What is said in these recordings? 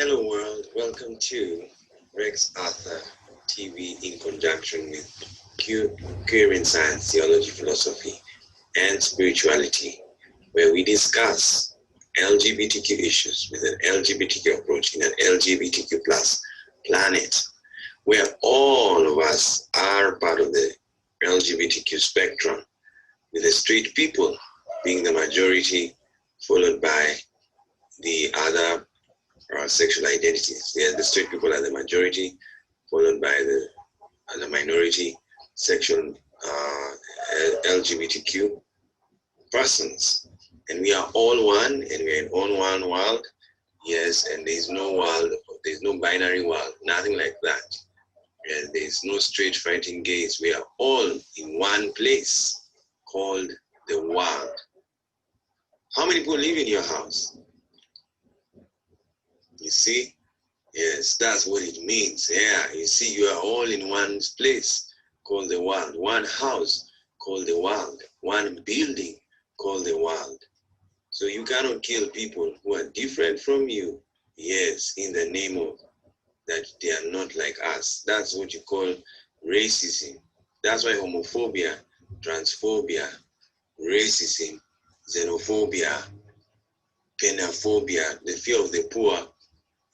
Hello world, welcome to Rex Arthur TV in conjunction with Queer in Science, Theology, Philosophy, and Spirituality, where we discuss LGBTQ issues with an LGBTQ approach in an LGBTQ plus planet, where all of us are part of the LGBTQ spectrum, with the straight people being the majority, followed by the other sexual identities. The straight people are the majority, followed by the minority sexual LGBTQ persons. And we are all one, and we are in one world. Yes, and there's no world, there's no binary world, nothing like that. And there's no straight fighting gays. We are all in one place called the world. How many people live in your house? You see? Yes, that's what it means. Yeah, you see, you are all in one place called the world, one house called the world, one building called the world. So you cannot kill people who are different from you, yes, in the name of that they are not like us. That's what you call racism. That's why homophobia, transphobia, racism, xenophobia, penophobia, the fear of the poor,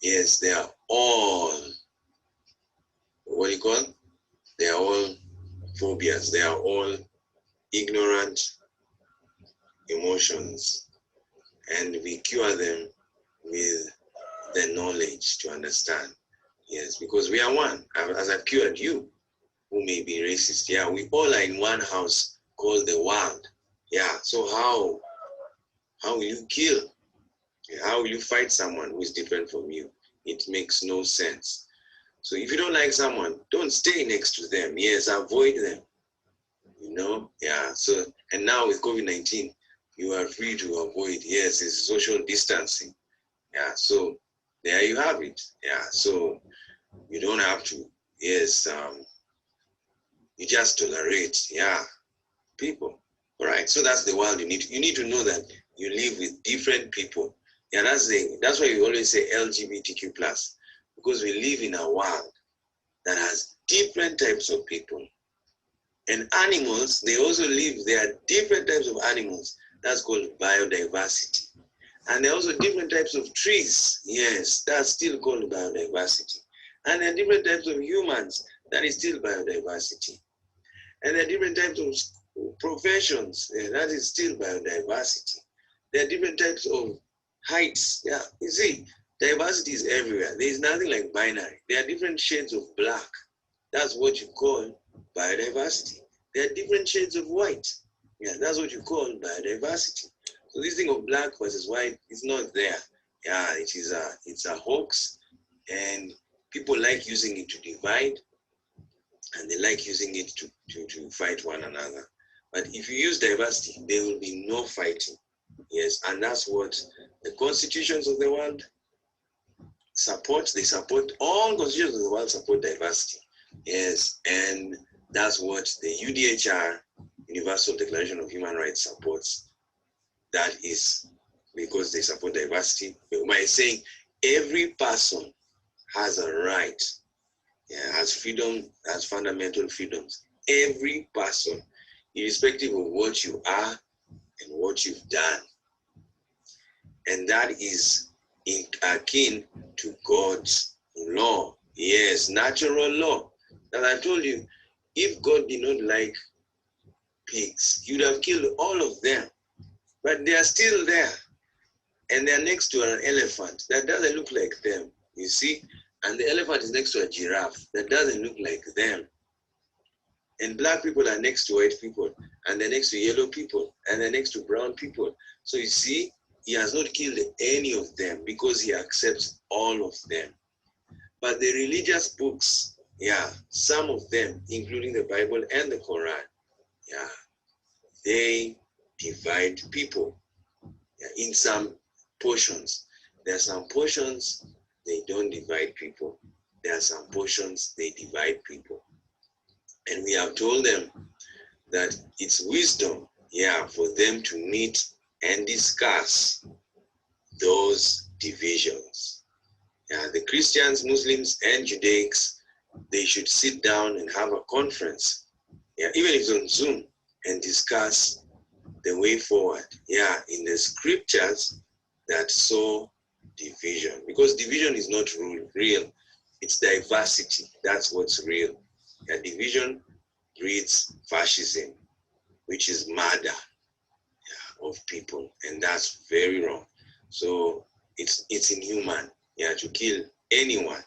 yes, they are all, what do you call? They are all phobias. They are all ignorant emotions. And we cure them with the knowledge to understand. Yes, because we are one. As I've cured you, who may be racist. Yeah, we all are in one house called the world. Yeah, so how will you kill? How will you fight someone who is different from you? It makes no sense. So if you don't like someone, don't stay next to them. Yes, avoid them. You know, yeah. So, and now with COVID-19, you are free to avoid. Yes, it's social distancing. Yeah. So there you have it. Yeah. So you don't have to. Yes. You just tolerate. Yeah. People. All right. So that's the world you need. You need to know that you live with different people. Yeah. That's why we always say LGBTQ plus, because we live in a world that has different types of people. And animals, they also live, there are different types of animals. That's called biodiversity. And there are also different types of trees. Yes, that's still called biodiversity. And there are different types of humans. That is still biodiversity. And there are different types of professions. That is still biodiversity. There are different types of heights. Yeah, you see, diversity is everywhere. There is nothing like binary. There are different shades of black. That's what you call biodiversity. There are different shades of white. Yeah, that's what you call biodiversity. So this thing of black versus white is not there. Yeah, it's a hoax, and people like using it to divide, and they like using it to fight one another. But if you use diversity, there will be no fighting. Yes, and that's what the constitutions of the world support. They support, all constitutions of the world support diversity. Yes, and that's what the UDHR, Universal Declaration of Human Rights, supports. That is because they support diversity by saying every person has a right, has freedom, has fundamental freedoms. Every person, irrespective of what you are and what you've done. And that is akin to God's law. Yes, natural law. As I told you, if God did not like pigs, he would have killed all of them. But they are still there. And they're next to an elephant that doesn't look like them, you see? And the elephant is next to a giraffe that doesn't look like them. And black people are next to white people, and they're next to yellow people, and they're next to brown people. So you see, he has not killed any of them because he accepts all of them. But the religious books, yeah, some of them, including the Bible and the Quran, yeah, they divide people, yeah, in some portions. There are some portions they don't divide people. There are some portions they divide people. And we have told them that it's wisdom, yeah, for them to meet and discuss those divisions. Yeah, the Christians, Muslims, and Judaics, they should sit down and have a conference. Yeah, even if it's on Zoom, and discuss the way forward. Yeah, in the scriptures that saw division, because division is not real. It's diversity. That's what's real. Yeah, division breeds fascism, which is murder of people, and that's very wrong. So it's inhuman, yeah, to kill anyone.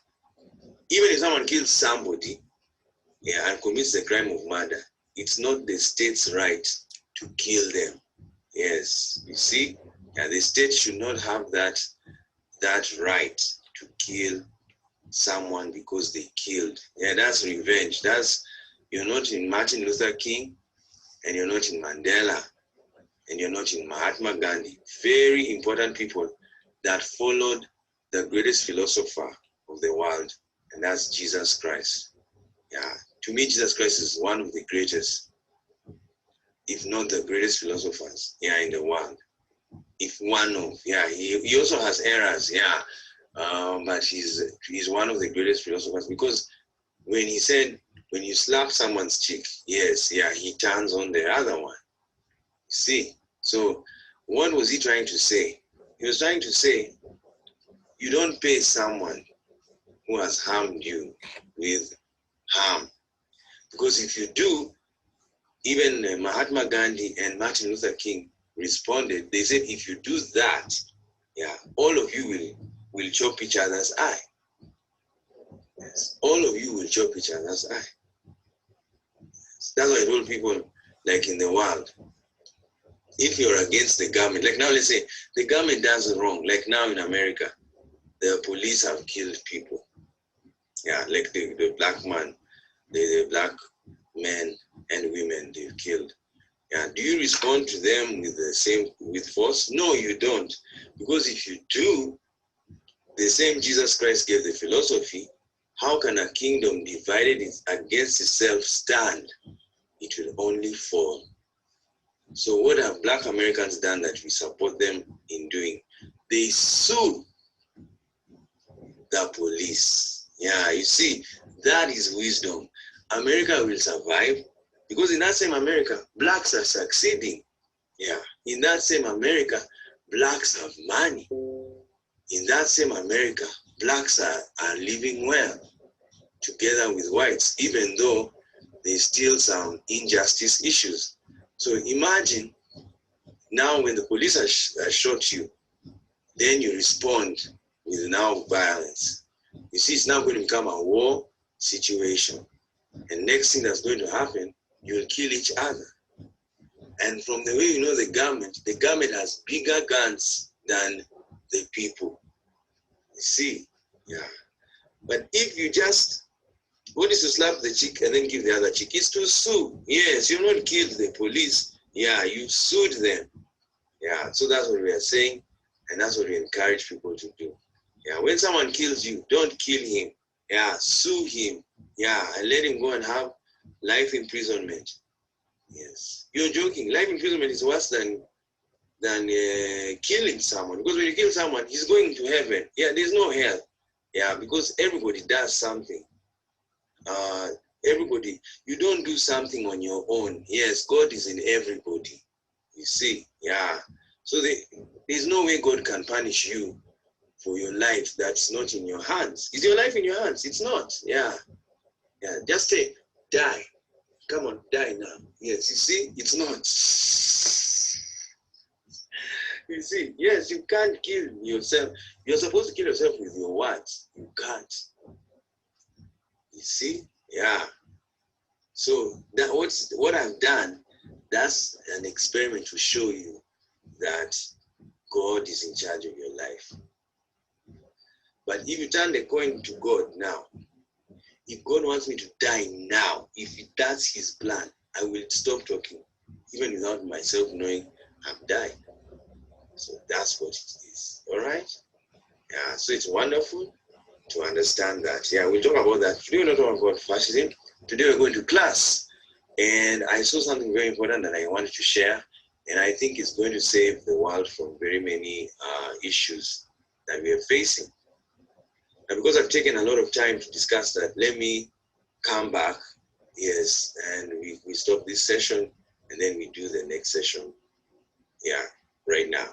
Even if someone kills somebody, yeah, and commits the crime of murder, it's not the state's right to kill them. Yes, you see, yeah, the state should not have that right to kill someone because they killed. Yeah, that's revenge. You're not in Martin Luther King, and you're not in Mandela, and you're not in Mahatma Gandhi. Very important people that followed the greatest philosopher of the world, and that's Jesus Christ. Yeah, to me, Jesus Christ is one of the greatest, if not the greatest philosophers, yeah, in the world. If one of, yeah, he also has errors, yeah, but he's one of the greatest philosophers, because when he said, when you slap someone's cheek, yes, yeah, he turns on the other one. See, so what was he trying to say? He was trying to say, you don't pay someone who has harmed you with harm, because if you do, even Mahatma Gandhi and Martin Luther King responded. They said, if you do that, yeah, all of you will chop each other's eye. Yes, all of you will chop each other's eye. That's why I told people, like in the world, if you're against the government, like now let's say the government does wrong, like now in America, the police have killed people. Yeah, like the black man, the black men and women they've killed. Yeah, do you respond to them with force? No, you don't. Because if you do, the same Jesus Christ gave the philosophy, how can a kingdom divided against itself stand? It will only fall. So what have Black Americans done that we support them in doing? They sue the police. Yeah, you see, that is wisdom. America will survive because in that same America, blacks are succeeding. Yeah, in that same America, blacks have money. In that same America, blacks are living well together with whites, even though there's still some injustice issues. So imagine now when the police are shot you, then you respond with now violence. You see, it's now going to become a war situation. And next thing that's going to happen, you'll kill each other. And from the way you know the government has bigger guns than the people. You see, yeah. But if you just, what is to slap the cheek and then give the other cheek? It's to sue. Yes, you've not killed the police. Yeah, you sued them. Yeah, so that's what we are saying. And that's what we encourage people to do. Yeah, when someone kills you, don't kill him. Yeah, sue him. Yeah, and let him go and have life imprisonment. Yes, you're joking. Life imprisonment is worse than killing someone, because when you kill someone, he's going to heaven. Yeah, there's no hell. Yeah, because everybody does something. Everybody, you don't do something on your own. Yes, God is in everybody. You see, yeah. So there's no way God can punish you for your life that's not in your hands. Is your life in your hands? It's not. Yeah. Yeah. Just say, die. Come on, die now. Yes, you see, it's not. You see, yes, you can't kill yourself. You're supposed to kill yourself with your words. You can't. You see? Yeah. So that what I've done, that's an experiment to show you that God is in charge of your life. But if you turn the coin to God now, if God wants me to die now, if that's his plan, I will stop talking, even without myself knowing I've died. So that's what it is. All right? Yeah, so it's wonderful to understand that. Yeah, we'll talk about that. Today we're not talking about fascism. Today we're going to class. And I saw something very important that I wanted to share. And I think it's going to save the world from very many issues that we are facing. And because I've taken a lot of time to discuss that, let me come back, yes, and we stop this session, and then we do the next session, yeah, right now.